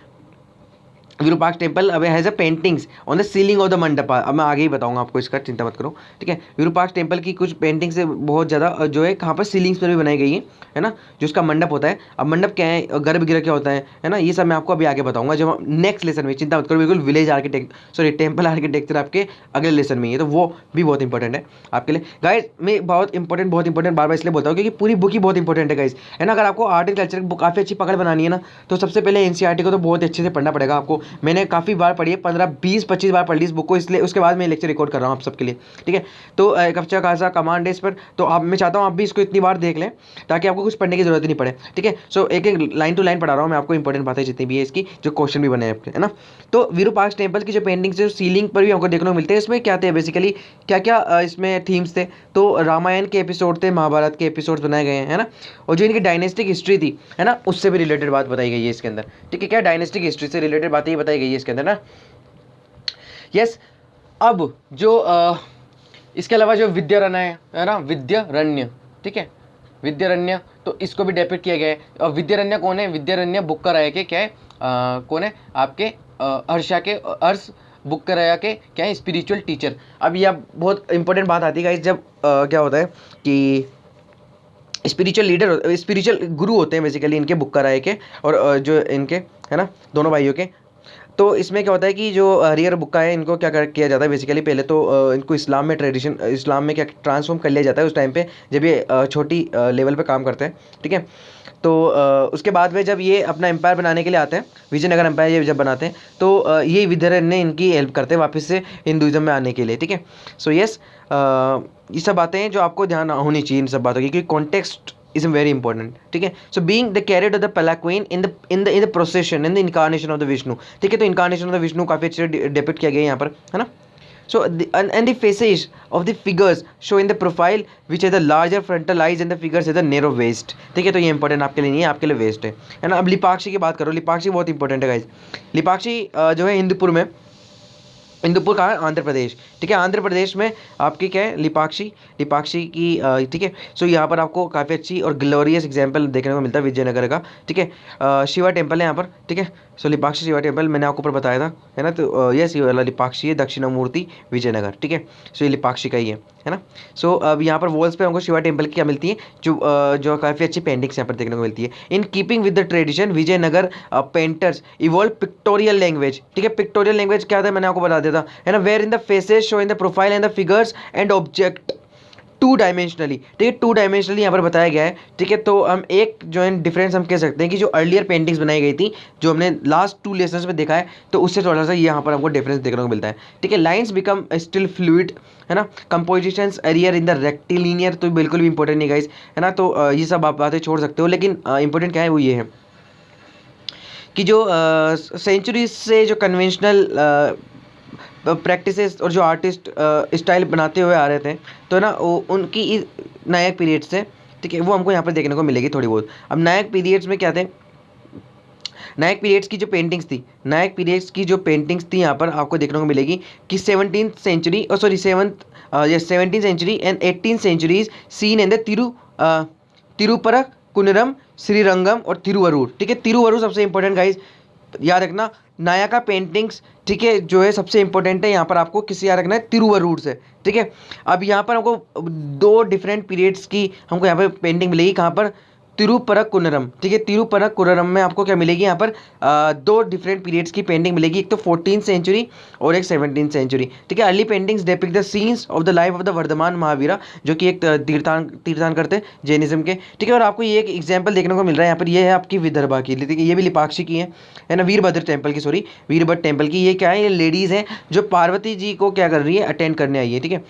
Virupaksha temple अब has a paintings on the ceiling of the mandapa. अब मैं आगे ही बताऊंगा आपको इसका, चिंता मत करो, ठीक है। विरूपाक्ष टेम्पल की कुछ पेंटिंग्स बहुत ज़्यादा जो है कहाँ पर सीलिंग्स पर भी बनाई गई है ना, जो उसका मंडप होता है। अब मंडप क्या है, गर्भगृह क्या होता है ना, ये सब मैं आपको अभी आगे बताऊंगा जब नेक्स्ट लेसन में, चिंता मत करो, बिल्कुल विलेज टेम्पल आर्किटेक्चर आपके अगले लेसन में ही है, तो वो भी बहुत इंपॉर्टेंट है आपके लिए गाइज। मैं बहुत इंपॉर्टेंट बार बार इसलिए बोलता हूँ क्योंकि पूरी बुक ही बहुत इंपॉर्टेंट है गाइज, है ना। अगर आपको आर्ट एंड कल्चर की बुक काफ़ी अच्छी पकड़ बनानी है ना, तो सबसे पहले एनसीईआरटी को तो बहुत अच्छे से पढ़ना पड़ेगा आपको। मैंने काफ़ी बार पढ़ी है, 15, 20, 25 बार पढ़ ली इस बुक को, इसलिए उसके बाद मैं लेक्चर रिकॉर्ड कर रहा हूँ आप सबके लिए, ठीक है। तो एक अच्छा खासा कमांड है इस पर, तो आप, मैं चाहता हूँ आप भी इसको इतनी बार देख लें ताकि आपको कुछ पढ़ने की जरूरत नहीं पड़े, ठीक है। सो एक एक लाइन टू लाइन पढ़ा रहा हूँ मैं आपको, इंपॉर्टेंट बातें जितनी भी है इसकी, जो क्वेश्चन भी बने हैं आपके, है ना। तो विरूपाक्ष टेम्पल की जो पेंटिंग्स है सीलिंग पर भी हमको देखने को मिलते हैं। इसमें क्या थे बेसिकली, क्या क्या इसमें थीम्स थे, तो रामायण के एपिसोड थे, महाभारत के एपिसोड्स बनाए गए हैं, है ना। और जो इनकी डायनेस्टिक हिस्ट्री थी, है ना, उससे भी रिलेटेड बात बताई गई है इसके अंदर, ठीक है। क्या डायनेस्टिक हिस्ट्री से रिलेटेड बातें ही बताई गई है इसके अंदर ना, यस। अब जो इसके अलावा जो विद्यारण्य है ना, विद्यारण्य, ठीक है, विद्यारण्य, तो इसको भी डेपिक्ट किया गया है। और विद्यारण्य कौन है, विद्यारण्य बुक्कराया के क्या है, कौन है आपके, हर्ष बुक्कराया के क्या है, स्पिरिचुअल टीचर। अब यह बहुत इंपॉर्टेंट बात आती है गाइस, जब क्या होता है कि स्पिरिचुअल गुरु होते हैं बेसिकली इनके, बुक्कराया के और जो इनके, है ना, दोनों भाइयों के। तो इसमें क्या होता है कि जो हरिहर बुक्का है, इनको क्या किया जाता है बेसिकली, पहले तो इनको इस्लाम में क्या ट्रांसफॉर्म कर लिया जाता है उस टाइम पे, जब ये छोटी लेवल पे काम करते हैं, ठीक है। तो उसके बाद में जब ये अपना एम्पायर बनाने के लिए आते हैं, विजयनगर एम्पायर ये जब बनाते हैं, तो ये विद्यारण्य इनकी हेल्प करते हैं वापस से हिंदुज़म में आने के लिए, ठीक है। सो यस, ये सब बातें हैं जो आपको ध्यान होनी चाहिए इन सब बातों की, क्योंकि कॉन्टेक्स्ट इज वेरी इंपॉर्टेंट, ठीक है। So being the chariot of the palanquin in the procession in the incarnation of the Vishnu, ठीक है। तो इनकारनेशन ऑफ द विष्णु काफ़ी अच्छे डिपिक्ट किया गया यहाँ पर, है ना। So and the faces of the figures show in the profile which has the larger frontal eyes and the figures has the narrow waist, ठीक है। तो ये इंपॉर्टेंट आपके लिए नहीं है, आपके लिए वेस्ट है ना। अब लिपाक्षी की बात करो, लिपाक्षी बहुत इंपॉर्टेंट है गाइज। लिपाक्षी जो है हिंदुपुर में इंदुपुर कहाँ है? आंध्र प्रदेश। ठीक है, आंध्र प्रदेश में आपकी क्या है? लिपाक्षी। लिपाक्षी की ठीक है। सो यहाँ पर आपको काफ़ी अच्छी और ग्लोरियस एग्जाम्पल देखने को मिलता है विजयनगर का। ठीक है, शिवा टेम्पल है यहाँ पर। ठीक है, सो लिपाक्षी शिवा टेम्पल मैंने आपको ऊपर बताया था, है ना। तो यस, ये वाला लिपाक्षी है, दक्षिणामूर्ति विजयनगर। ठीक है, सो ये लिपाक्षी का ही है ना। सो अब यहाँ पर वॉल्स पे हमको शिवा टेम्पल की क्या मिलती है? जो काफ़ी अच्छी पेंटिंग्स यहाँ पर देखने को मिलती है। In keeping with the tradition Vijayanagara painters evolve pictorial language. ठीक है, पिक्टोरियल लैंग्वेज क्या था मैंने आपको बता दिया था, है ना। Where in the faces show in the profile and the figures and object two dimensionally. ठीक है, टू डायमेंशनली यहाँ पर बताया गया है। ठीक है, तो हम एक जो है डिफरेंस हम कह सकते हैं कि जो अर्लियर पेंटिंग्स बनाई गई थी, जो हमने लास्ट 2 लेसन्स में देखा है, तो उससे थोड़ा सा यहाँ पर हमको डिफरेंस देखने को मिलता है। ठीक है, लाइंस बिकम स्टिल फ्लूइड, है ना। Compositions arrear in the rectilinear, तो बिल्कुल भी इंपॉर्टेंट नहीं गाइस, है ना। तो ये सब आप बातें छोड़ सकते हो, लेकिन इंपॉर्टेंट क्या है वो ये है कि जो सेंचुरीज से जो कन्वेंशनल प्रैक्टिसेस और जो आर्टिस्ट स्टाइल बनाते हुए आ रहे थे, तो ना उनकी नायक पीरियड से, ठीक है, वो हमको यहाँ पर देखने को मिलेगी थोड़ी बहुत। अब नायक पीरियड्स में क्या थे? नायक पीरियड्स की जो पेंटिंग्स थी, नायक पीरियड्स की जो पेंटिंग्स थी यहाँ पर आपको देखने को मिलेगी कि 17th सेंचुरी और sorry 17th century and 18th centuries seen in the Thirupparankunram, Srirangam और तिरुवरूर। ठीक है, तिरुवरूर सबसे इंपॉर्टेंट गाइज, याद रखना। नायका पेंटिंग्स, ठीक है, जो है सबसे इंपॉर्टेंट है यहाँ पर, आपको किसी याद रखना है? तिरुवरूर से। ठीक है, अब यहाँ पर हमको 2 डिफरेंट पीरियड्स की हमको यहाँ पर पेंटिंग मिलेगी। कहाँ पर? तिरुपरकुनरम। ठीक है, तिरुपरकुनरम में आपको क्या मिलेगी? यहाँ पर 2 डिफरेंट पीरियड्स की पेंटिंग मिलेगी, एक तो 14th सेंचुरी और एक 17th सेंचुरी। ठीक है, early paintings depict the scenes of the life of the Vardhaman Mahavira, जो कि एक तीर्थान करते जैनिज्म के। ठीक है, और आपको ये एक एग्जाम्पल देखने को मिल रहा है यहाँ पर, ये है आपकी विदर्भा की। ठीक है, ये भी लिपाक्षी की है ना, वीरभद्र टेम्पल की, सॉरी वीरभद्र टेम्पल की। ये क्या है? ये लेडीज़ हैं जो पार्वती जी को क्या कर रही है? अटेंड करने आई है। ठीक है,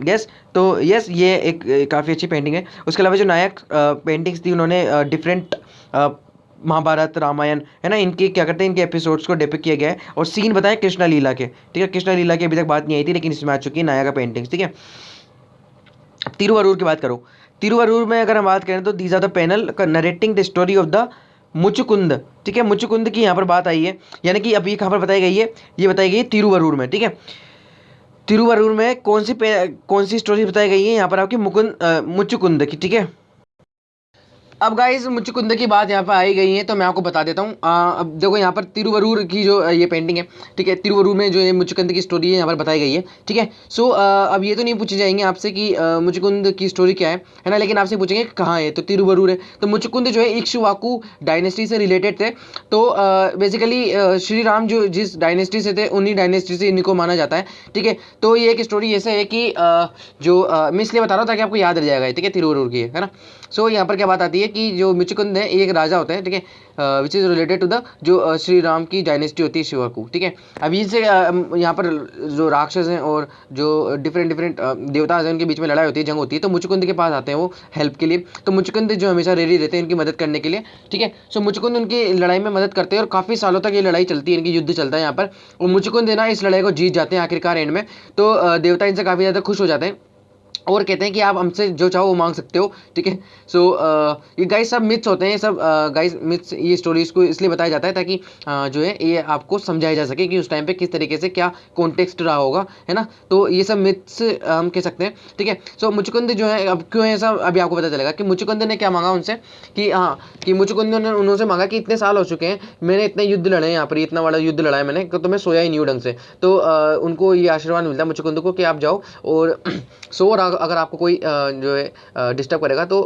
यस, तो यस, ये एक काफ़ी अच्छी पेंटिंग है। उसके अलावा जो नायक पेंटिंग्स थी, उन्होंने डिफरेंट महाभारत, रामायण, है ना, इनके क्या करते हैं, इनके एपिसोड्स को डिपिक्ट किया गया है और सीन बताएं कृष्णा लीला के। ठीक है, कृष्णा लीला की अभी तक बात नहीं आई थी, लेकिन इसमें आ चुकी है नायका पेंटिंग्स। ठीक है, तिरुवरूर की बात करो। तिरुवरूर में अगर हम बात करें तो these are the panel narrating the story of the Muchukunda. ठीक है, मुचुकुंद की यहाँ पर बात आई है, यानी कि अभी कहाँ पर बताई गई है? ये बताई गई है तिरुवरूर में। ठीक है, तिरुवरूर में कौन सी स्टोरी बताई गई है यहाँ पर? आपकी मुचुकुंद की। ठीक है, अब गाइस मुचुकुंद की बात यहाँ पर आई गई है, तो मैं आपको बता देता हूँ। अब देखो यहाँ पर तिरुवरूर की जो ये पेंटिंग है, ठीक है, तिरुवरूर में जो ये मुचुकुंद की स्टोरी है यहाँ पर बताई गई है। ठीक है, सो अब ये तो नहीं पूछे जाएंगे आपसे कि मुचुकुंद की स्टोरी क्या है ना, लेकिन आपसे पूछेंगे कहाँ है, तो तिरुवरूर है। तो मुचुकुंद जो है इक्ष्वाकु डायनेस्टी से रिलेटेड थे। तो बेसिकली श्री राम जो जिस डायनेस्टी से थे, उन्हीं डायनेस्टी से इनको माना जाता है। ठीक है, तो ये एक स्टोरी ऐसे है कि मैं इसलिए बता रहा हूँ ताकि आपको याद रह जाएगा। ठीक है, तिरुवरूर की है ना। सो यहाँ पर क्या बात आती है कि जो मुचुकुंद है ये एक राजा होता है। ठीक है, which is related to the जो श्री राम की डायनेस्टी होती है शिवाकू। ठीक है, अभी से यहाँ पर जो राक्षस हैं और जो डिफरेंट देवता हैं, उनके बीच में लड़ाई होती है, जंग होती है, तो मुचुकुंद के पास आते हैं वो हेल्प के लिए। तो मुचुकुंद जो हमेशा रेडी रहते हैं इनकी मदद करने के लिए। ठीक है, सो मुचुकुंद उनकी लड़ाई में मदद करते हैं और काफ़ी सालों तक ये लड़ाई चलती है, इनकी युद्ध चलता है यहाँ पर, और मुचुकुंद है ना इस लड़ाई को जीत जाते हैं आखिरकार एंड में। तो देवता इनसे काफ़ी ज़्यादा खुश हो जाते हैं और कहते हैं कि आप हमसे जो चाहो वो मांग सकते हो। ठीक है, सो ये गाइस सब मिथ्स होते हैं, ये सब गाइस मिथ्स, ये स्टोरीज को इसलिए बताया जाता है ताकि जो है ये आपको समझाया जा सके कि उस टाइम पे किस तरीके से क्या कॉन्टेक्स्ट रहा होगा, है ना। तो ये सब मिथ्स हम कह सकते हैं। ठीक है, सो मुचुकुंद जो है, अब क्यों है ऐसा अभी आपको पता चलेगा कि मुचुकुंद ने क्या मांगा उनसे कि कि मुचुकुंद ने उन्होंने मांगा कि इतने साल हो चुके हैं, मैंने इतने युद्ध लड़े हैं यहाँ पर, इतना बड़ा युद्ध लड़ा है मैंने, तो मैं सोया ही नहीं हूँ ढंग से। तो उनको ये आशीर्वाद मिलता है मुचुकुंद को कि आप जाओ और सो, और अगर आपको कोई जो है डिस्टर्ब करेगा तो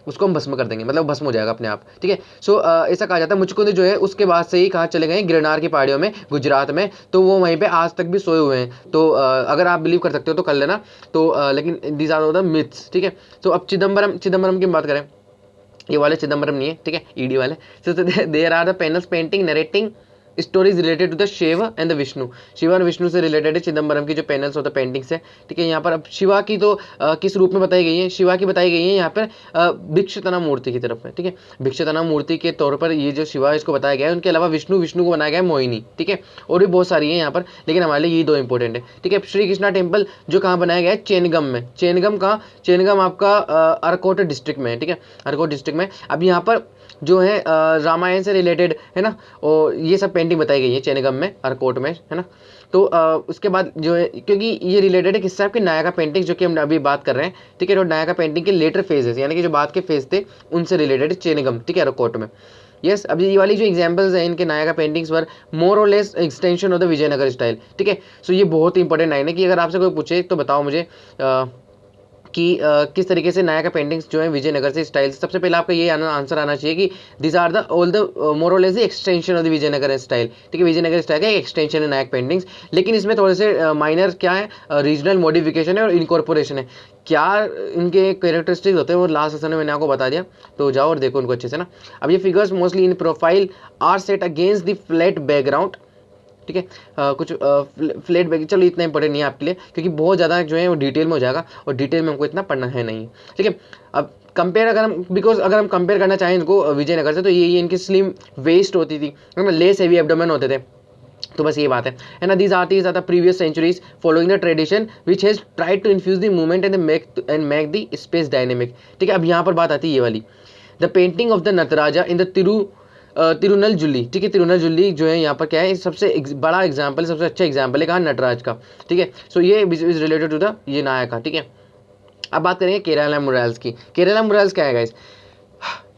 उसको हम भस्म कर देंगे, मतलब भस्म हो जाएगा अपने आप। ठीक है, सो ऐसा कहा जाता है। मुचुकुंद जो है उसके बाद से ही कहाँ चले गए? गिरनार की पहाड़ियों में, गुजरात में, तो वो वहीं पे आज तक भी सोए हुए हैं। तो अगर आप बिलीव कर सकते हो तो कर लेना। तो लेकिन दीज आर द मिथ्स। ठीक है, तो अब चिदम्बरम की बात करें, ये वाले चिदम्बरम नहीं है, ठीक है, ईडी वाले। So there are the panels painting narrating stories related to the Shiva and the Vishnu. Shiva और विष्णु से रिलेटेड है चिदम्बरम की जो पैनल्स होता है पेंटिंग्स है। ठीक है, यहाँ पर अब शिवा की तो किस रूप में बताई गई है? शिवा की बताई गई है यहाँ पर भिक्षतना मूर्ति की तरफ में। ठीक है, भिक्षतना मूर्ति के तौर पर ये जो शिवा है इसको बताया गया है। उनके अलावा विष्णु को बनाया गया है मोहिनी। ठीक है, और भी बहुत सारी है यहाँ पर, लेकिन हमारे लिए ये 2 इंपॉर्टेंट है। ठीक है, श्री कृष्णा टेम्पल जो कहाँ बनाया गया है? चेनगम में। चेनगम कहाँ? चेनगम आपका अरकोट डिस्ट्रिक्ट में है। ठीक है, अरकोट डिस्ट्रिक्ट में। अब यहाँ पर जो है रामायण से रिलेटेड है ना, और ये सब पेंटिंग बताई गई है चेनेगम में, अरकोट में, है ना। तो उसके बाद जो है, क्योंकि ये रिलेटेड है किससे, आपके नायका पेंटिंग जो कि हम अभी बात कर रहे हैं, ठीक है। और नायका पेंटिंग के लेटर फेजेस, यानी कि जो बाद के फेज थे उनसे रिलेटेड चेनेगम, ठीक है, अरकोट में। यस, अब ये वाली जो एग्जांपल्स हैं इनके नायका पेंटिंग्स वर मोर और less extension of the Vijayanagara style, ठीक है। सो ये बहुत ही इंपॉर्टेंट लाइन है कि अगर आपसे कोई पूछे तो बताओ मुझे कि किस तरीके से नायका पेंटिंग्स जो है विजयनगर से स्टाइल, सबसे पहले आपका ये आंसर आना चाहिए कि this are the all the more और less the extension of the Vijayanagara style, ठीक है। विजयनगर स्टाइल का एक्सटेंशन है नायक पेंटिंग्स, लेकिन इसमें थोड़े से माइनर क्या है, रीजनल मॉडिफिकेशन है और इनकॉर्पोरेशन है। क्या इनके कैरेक्टरिस्टिक्स होते हैं वो लास्ट सेशन में मैंने आपको बता दिया, तो जाओ और देखो उनको अच्छे से ना। अब ये figures mostly in profile are set against the flat background, ठीक है। कुछ फ्लैट बैक, चलो इतना इंपॉर्टेंट नहीं है आपके लिए, क्योंकि बहुत ज़्यादा जो है वो डिटेल में हो जाएगा और डिटेल में हमको इतना पढ़ना है नहीं, ठीक है। अब कंपेयर अगर हम, बिकॉज अगर हम कंपेयर करना चाहें इनको विजयनगर से, तो ये इनकी स्लिम वेस्ट होती थी, लेस हेवी एब्डोमेन होते थे, तो बस ये बात है ना। These artist are the previous centuries following the tradition which has tried to infuse the movement and make the space dynamic, ठीक है। अब यहाँ पर बात आती है ये वाली, the painting of the Nataraja in the Tirunalajuli, ठीक है। तिरुनलजुली जो है यहाँ पर क्या है, सबसे बड़ा एग्जाम्पल, सबसे अच्छा एग्जाम्पल है कहाँ, नटराज का, ठीक है। सो ये इज रिलेटेड टू द ये नायक का, ठीक है। अब बात करेंगे केरला मुराल्स की। केरला मुराल्स क्या है गाइस,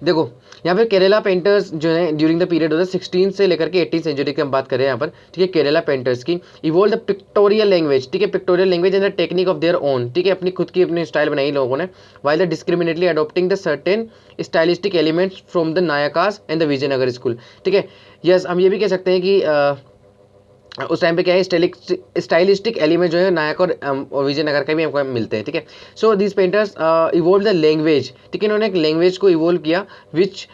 देखो यहाँ पे केरला पेंटर्स जो है during the period of the 16 से लेकर के 18 सेंचुरी की हम बात करें यहाँ पर, ठीक है। केरला पेंटर्स की इवोल्व द पिक्टोरियल लैंग्वेज, ठीक है, pictorial language and the technique of their own, ठीक है, अपनी खुद की अपनी स्टाइल बनाई लोगों ने, while the discriminately adopting the certain stylistic elements from the Nayakas and the Vijayanagara school, ठीक है। यस, हम ये भी कह सकते हैं कि उस टाइम पे क्या है, स्टाइलिस्टिक एलिमेंट जो है नायक और विजयनगर का भी हमको मिलते हैं, ठीक है। So this painters evolve the language, ठीक है, इन्होंने एक लैंग्वेज को इवोल्व किया which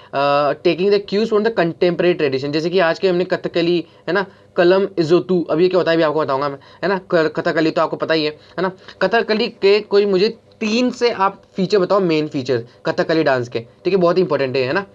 taking the cues from the contemporary tradition, जैसे कि आज के हमने कथकली, है ना, कलम इजोतू, अब ये क्या होता है भी आपको बताऊंगा मैं, है ना। कथकली तो आपको पता ही है ना। कथकली के कोई मुझे 3 से आप फीचर बताओ, मेन फीचर कथकली डांस के, ठीक है, बहुत इंपॉर्टेंट है ना।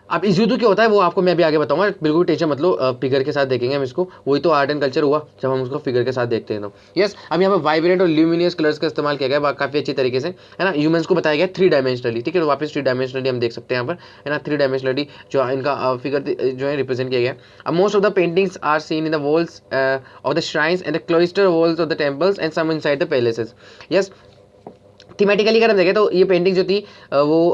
अब इजुदू क्या होता है वो आपको मैं अभी आगे बताऊंगा, बिल्कुल टेंशन मत लो, फिगर के साथ देखेंगे हम इसको, वही तो आर्ट एंड कल्चर हुआ जब हम उसको फिगर के साथ देखते हैं। तो यस, अब यहाँ पर वाइब्रेंट और ल्यूमिनियस कलर्स का इस्तेमाल किया गया काफी अच्छी तरीके से, है ना। ह्यूमंस को बताया गया 3 डायमेंशनली, ठीक है, तो वापस 3 डायमेंशनली हम देख सकते हैं यहाँ पर, है ना। 3 डायमेंशनली जो इनका फिगर जो है रिप्रेजेंट किया गया। अब most of the paintings are seen in the walls of the shrines and the cloister walls of the temples and some inside the palaces. Yes, thematically अगर हम देखें तो ये पेंटिंग जो थी वो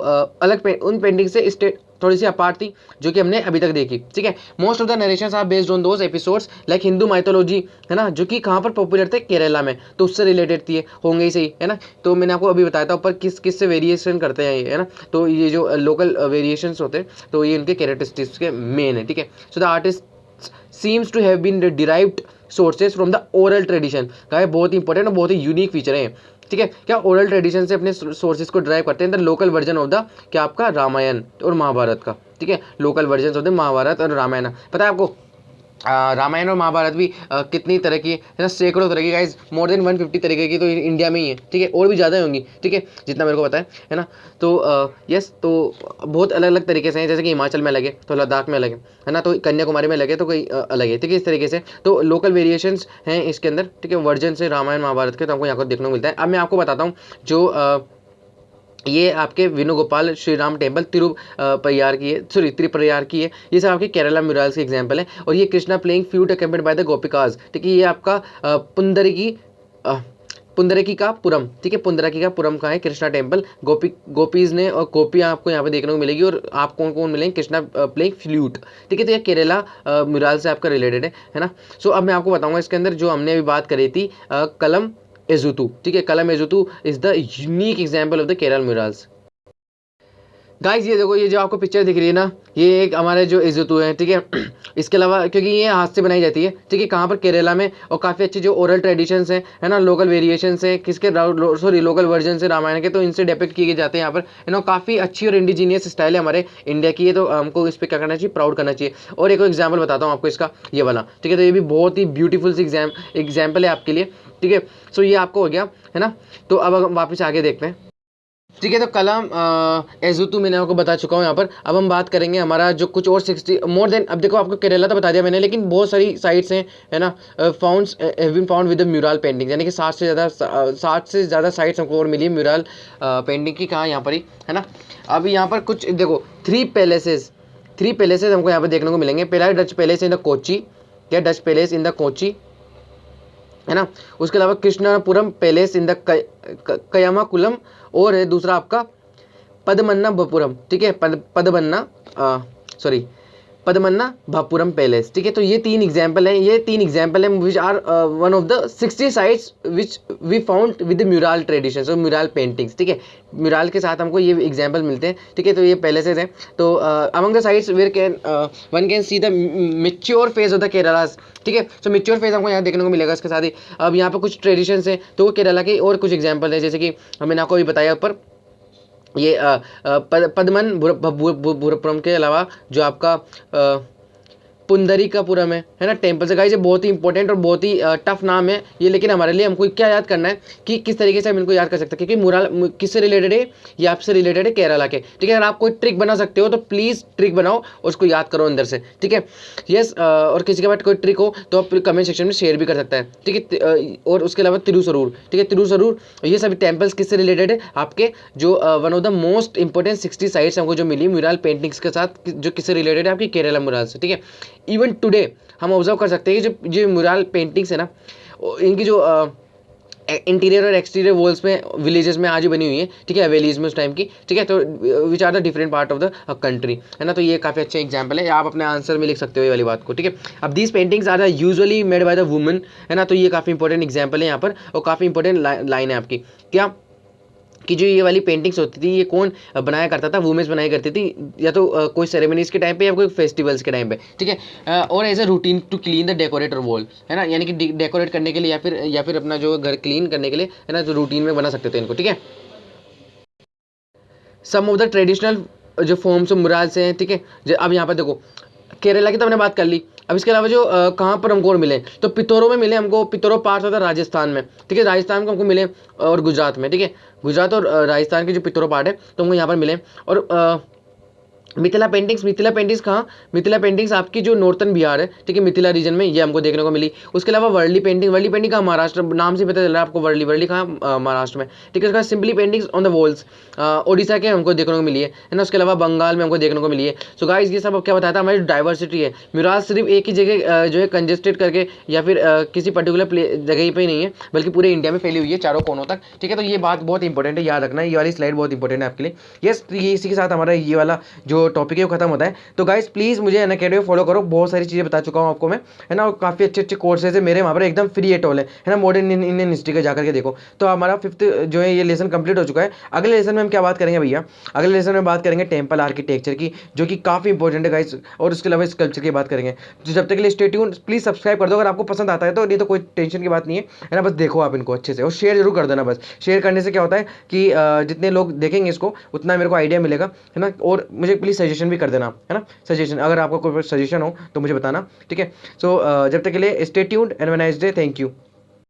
उन पेंटिंग से स्टेट थोड़ी सी अपार्ट थी जो कि हमने अभी तक देखी, ठीक है। Most of the narrations are based on those episodes like Hindu mythology, है ना, जो कि कहाँ पर पॉपुलर थे, केरला में, तो उससे रिलेटेड थी, होंगे ही सही, है ना। तो मैंने आपको अभी बताया था ऊपर किस किस से वेरिएशन करते हैं ये, है ना। तो ये जो लोकल वेरिएशंस होते हैं तो ये इनके कैरेक्टरिस्टिक्स के मेन है, ठीक है। So the artist seems to have been derived sources from the oral tradition, का बहुत ही इंपॉर्टेंट और बहुत ही यूनिक फीचर है, ठीक है। क्या ओरल ट्रेडिशन से अपने सोर्सेज को ड्राइव करते हैं, the local version of the क्या आपका रामायण और महाभारत का, ठीक है। Local version of the Mahabharata और रामायण, पता है आपको रामायण और महाभारत भी कितनी तरह की है ना, सैकड़ों तरह की गाइस, मोर देन 150 तरीके की तो इंडिया में ही है, ठीक है, और भी ज़्यादा होंगी, ठीक है, जितना मेरे को पता है ना। तो यस, तो बहुत अलग अलग तरीके से हैं, जैसे कि हिमाचल में अलग है तो लद्दाख में अलग है ना, तो कन्याकुमारी में अलग है तो कोई अलग है, ठीक है, इस तरीके से तो लोकल वेरिएशंस हैं इसके अंदर, ठीक है, वर्जन से रामायण महाभारत के तो हमको यहाँ पर देखने को मिलता है। अब मैं आपको बताता हूँ जो ये आपके वेणुगोपाल श्री राम टेम्पल तिरुप्रयार की है, सॉरी त्रिप्रयार की है, ये सब आपके केरला म्यूरल्स के एग्जाम्पल है। और ये Krishna playing flute accompanied by the gopikas, ठीक है, ये आपका पुंडरीकी का पुरम, ठीक है, पुंडरीकी का पुरम का है कृष्णा टेम्पल, गोपीज ने और गोपियाँ आपको यहाँ पे देखने को मिलेगी, और आप कौन कौन मिलेंगे, कृष्णा प्लेइंग फ्लूट, ठीक है। तो ये केरला म्यूरल से आपका रिलेटेड है ना। सो अब मैं आपको बताऊंगा इसके अंदर जो हमने अभी बात करी थी कलम एजुतू, ठीक है, kalam ezhuthu is the unique example of the Kerala murals. Guys ये देखो, ये जो आपको पिक्चर दिख रही है ना, ये एक हमारे जो एजुतू है, ठीक है। इसके अलावा क्योंकि ये हाथ से बनाई जाती है, ठीक है, कहाँ पर, केरला में, और काफ़ी अच्छी जो ओरल ट्रेडिशंस हैं, है ना, लोकल वेरिएशंस हैं किसके, सॉरी लोकल वर्जन से रामायण के, तो इनसे डिपिक्ट किए जाते हैं यहाँ पर, काफ़ी अच्छी और इंडिजीनियस स्टाइल है हमारे इंडिया की, ये तो हमको इस पर क्या करना चाहिए, प्राउड करना चाहिए। और एक एग्जाम्पल बताता हूँ आपको इसका, ये वाला, ठीक है, तो ये भी बहुत ही ब्यूटीफुल सी एग्जाम्पल है आपके लिए, ठीक है। सो ये आपको हो गया, है ना। तो अब हम वापस आगे देखते हैं। ठीक है, तो कलम एजुतु मैंने आपको बता चुका हूँ यहाँ पर। अब हम बात करेंगे हमारा जो कुछ और 60 मोर देन, अब देखो आपको केरला तो बता दिया मैंने, लेकिन बहुत सारी साइट्स हैं, है ना, founds have been found with the mural painting, यानी कि 60 से ज़्यादा साइट्स हमको और मिली म्यूरल पेंटिंग की, कहाँ, यहाँ पर ही, है ना। अब यहाँ पर कुछ देखो, थ्री पैलेसेस हमको यहाँ पर देखने को मिलेंगे। पहला Dutch palace in the Kochi, क्या, Dutch palace in the Kochi, है ना। उसके अलावा Krishnapuram palace in the Kayamkulam, और है दूसरा आपका पद्मन्नाभपुरम, ठीक है, पद्मन्नाभपुरम पैलेस, ठीक है। तो ये तीन एग्जांपल हैं which are one of the 60 sites which we found with mural traditions और म्यूरल पेंटिंग्स, ठीक है। म्यूरल के साथ हमको ये एग्जांपल मिलते हैं, ठीक है। तो ये पैलेसेस हैं। तो among the sites where one can see the mature phase of the Keralas, ठीक है। सो मेच्योर फेज हमको यहाँ देखने को मिलेगा इसके साथ ही। अब यहाँ पर कुछ ट्रेडिशंस हैं, तो वो केरला के और कुछ एग्जाम्पल है, जैसे कि मैंने आपको अभी बताया ऊपर, ये पद्मन के अलावा जो आपका पुंडरीकापुरम है ना, टेम्पल से। गाइस ये बहुत ही इंपॉर्टेंट और बहुत ही टफ नाम है ये, लेकिन हमारे लिए हमको क्या याद करना है कि किस तरीके से हम इनको याद कर सकते हैं, क्योंकि मुराल किससे रिलेटेड है, ये आपसे रिलेटेड है केरला के, ठीक है। अगर आप कोई ट्रिक बना सकते हो तो प्लीज़ ट्रिक बनाओ और उसको याद करो अंदर से, ठीक है। यस, और किसी के पास कोई ट्रिक हो तो आप कमेंट सेक्शन में शेयर भी कर सकता है, ठीक है। और उसके अलावा तिरुसरूर, ठीक है, तिरुसरूर, ये सभी टेम्पल्स किससे रिलेटेड है, आपके जो one of the most important 60 sites हमको जो मिली म्यूरल पेंटिंग्स के साथ, जो किससे रिलेटेड है, आपकी केरला म्यूरल से, ठीक है। इवन टुडे हम ऑब्जर्व कर सकते हैं कि जो म्यूरल पेंटिंग्स है ना, इनकी जो इंटीरियर और एक्सटीरियर वॉल्स में विलेजेस में आज भी बनी हुई है, ठीक है, हवेलीज में उस टाइम की, ठीक है। तो which are the different part of the country, है ना। तो ये काफ़ी अच्छा एग्जांपल है, आप अपने आंसर में लिख सकते हो ये वाली बात को, ठीक है। अब these paintings are usually made by the women, है ना। तो ये काफ़ी इंपॉर्टेंट एग्जाम्पल है यहाँ पर, और काफ़ी इंपॉर्टेंट लाइन है आपकी, क्या कि जो ये वाली पेंटिंग्स होती थी ये कौन बनाया करता था, वुमेन्स बनाया करती थी, या तो कोई सेरेमनीज के टाइम पे या कोई फेस्टिवल्स के टाइम पे, ठीक है। और as a routine to clean the decorator wall, है ना, यानी कि डेकोरेट करने के लिए या फिर अपना जो घर क्लीन करने के लिए, है ना, तो रूटीन में बना सकते थे इनको, ठीक है। सम ऑफ द ट्रेडिशनल जो फॉर्म्स ऑफ मुराल्स हैं, ठीक है। अब यहाँ पर देखो केरला की तो हमने बात कर ली। अब इसके अलावा जो कहाँ पर हमको और मिले, तो पिथौरों में मिले हमको, पिथौरों पार्ट होता है राजस्थान में, ठीक है, राजस्थान को हमको मिले, और गुजरात में, ठीक है, गुजरात और राजस्थान के जो पिथौरों पार्ट है तो हमको यहाँ पर मिले। और मिथिला पेंटिंग्स कहाँ, मिथिला पेंटिंग्स आपकी जो नॉर्थन बिहार है, ठीक है, मिथिला रीजन में ये हमको देखने को मिली। उसके अलावा वर्ली पेंटिंग कहाँ, महाराष्ट्र, नाम से पता चल रहा है आपको, वर्ली कहाँ, महाराष्ट्र में, ठीक है। उसके बाद simply paintings on the walls Odisha के हमको देखने को मिली है ना। उसके अलावा बंगाल में हमको देखने को मिली है। सो गाइस ये सब क्या बताया था, हमारी डाइवर्सिटी है। म्यूरल सिर्फ एक ही जगह जो है कंजेस्टेड करके या फिर किसी पर्टिकुलर जगह पे नहीं है, बल्कि पूरे इंडिया में फैली हुई है चारों कोनों तक, ठीक है। तो ये बात बहुत इंपॉर्टेंट है, याद रखना, ये वाली स्लाइड बहुत इंपॉर्टेंट है आपके लिए। यस, ये इसी के साथ हमारा ये वाला जो टॉपिक है वो खत्म होता है। तो गाइस प्लीज़ मुझे अनअकैडमी फॉलो करो, बहुत सारी चीज़ें बता चुका हूँ आपको मैं, है ना। और काफ़ी अच्छे अच्छे कोर्सेज है मेरे वहाँ पर, एकदम फ्री है टॉल है ना। मॉडर्न इंडियन हिस्ट्री का जाकर के देखो। तो हमारा 5th जो है ये लेसन कंप्लीट हो चुका है। अगले लेसन में हम क्या बात करेंगे भैया, अगले लेसन में बात करेंगे टेम्पल आर्किटेक्चर की, जो कि काफ़ी इंपॉर्टेंट है गाइस, और उसके अलावा स्कल्पचर की बात करेंगे। तो जब तक के लिए स्टे ट्यून, प्लीज़ सब्सक्राइब कर दो अगर आपको पसंद आता है तो, नहीं तो कोई टेंशन की बात नहीं है ना। बस देखो आप इनको अच्छे से, और शेयर जरूर कर देना। बस शेयर करने से क्या होता है कि जितने लोग देखेंगे इसको उतना मेरे को आइडिया मिलेगा, है ना। और मुझे प्लीज़ सजेशन भी कर देना, है ना, सजेशन, अगर आपको कोई सजेशन हो तो मुझे बताना, ठीक है। सो जब तक के लिए stay tuned and have a nice day, thank you.